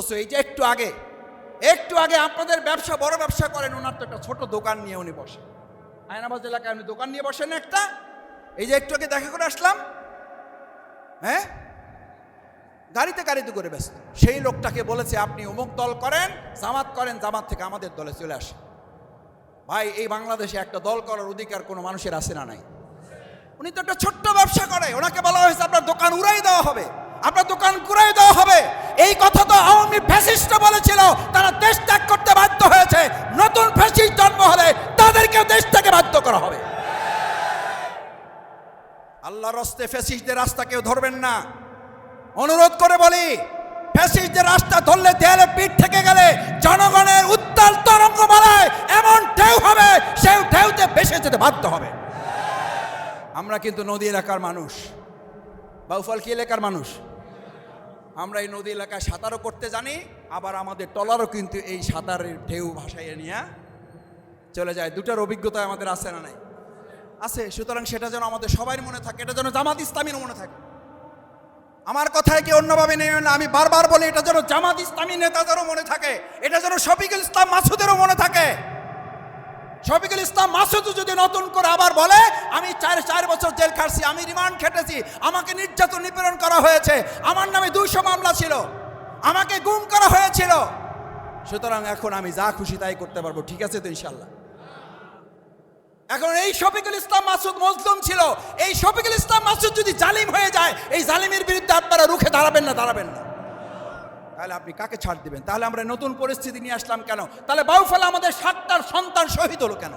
করতেছো। এই যে একটু আগে আপনাদের ব্যবসা, বড় ব্যবসা করেন, ওনার তো একটা ছোট দোকান নিয়ে উনি বসে, আয়নাবাজ এলাকায় উনি দোকান নিয়ে বসেন একটা। এই যে একটু আগে দেখা করে আসলাম, হ্যাঁ, গাড়িতে করে ব্যস্ত। সেই লোকটাকে বলেছে আপনি অমুক দল করেন, জামাত থেকে আমাদের দলে চলে আসে। ভাই, এই বাংলাদেশে একটা দল করার অধিকার কোনো মানুষের আছে না নাই? উনি তো একটা ছোট্ট ব্যবসা করে, ওনাকে বলা হয়েছে আপনার দোকান উড়াই দেওয়া হবে, আপনার দোকান কুড়াই দেওয়া হবে। এই কথা তো আওয়ামী ফ্যাসিস্টরা বলেছিল, তারা দেশ ত্যাগ করতে বাধ্য হয়েছে। নতুন ফ্যাসিস্ট জন্ম হলে তাদেরকেও দেশ থেকে বাধ্য করা হবে। আল্লাহর রাস্তে ফ্যাসিস্টদের রাস্তা কেউ ধরবেন না, অনুরোধ করে বলি। ফ্যাসিস্টদের রাস্তা ধরলে দেয়ালে পিঠ থেকে গেলে জনগণের উত্তাল তরঙ্গমালায় এমন ঢেউ হবে, সেই ঢেউতে ভেসে যেতে বাধ্য হবে। আমরা কিন্তু নদী এলাকার মানুষ, বাউফল কি এলাকার মানুষ। আমরা এই নদী এলাকায় সাঁতারও করতে জানি, আবার আমাদের ট্রলারও কিন্তু এই সাঁতারের ঢেউ ভাসাইয়ে নিয়ে চলে যায়। দুটার অভিজ্ঞতা আমাদের আছে না নাই? আছে। সুতরাং সেটা যেন আমাদের সবাই মনে থাকে, এটা যেন জামাত ইসলামীর মনে থাকে। আমার কথায় কি অন্যভাবে নেই না, আমি বারবার বলি, এটা যেন জামাত ইসলামী নেতাদেরও মনে থাকে, এটা যেন শফিকুল ইসলাম মাসুদেরও মনে থাকে। শফিকুল ইসলাম মাসুদ যদি নতুন করে আবার বলে আমি 4 বছর জেল খাটছি, আমি রিমান্ড খেটেছি, আমাকে নির্যাতন নিপীড়ন করা হয়েছে, আমার নামে 200 মামলা ছিল, আমাকে গুম করা হয়েছিল, সুতরাং এখন আমি যা খুশি তাই করতে পারবো, ঠিক আছে তো ইনশাল্লাহ? এখন এই শফিকুল ইসলাম মাসুদ মজলুম ছিল, এই শফিকুল ইসলাম মাসুদ যদি জালিম হয়ে যায়, এই জালিমের বিরুদ্ধে আপনারা রুখে দাঁড়াবেন না? তাহলে আপনি কাকে ছাড় দিবেন? তাহলে আমরা নতুন পরিস্থিতি নিয়ে আসলাম কেন? তাহলে বাউফলে আমাদের 7টার সন্তান শহীদ হলো কেন?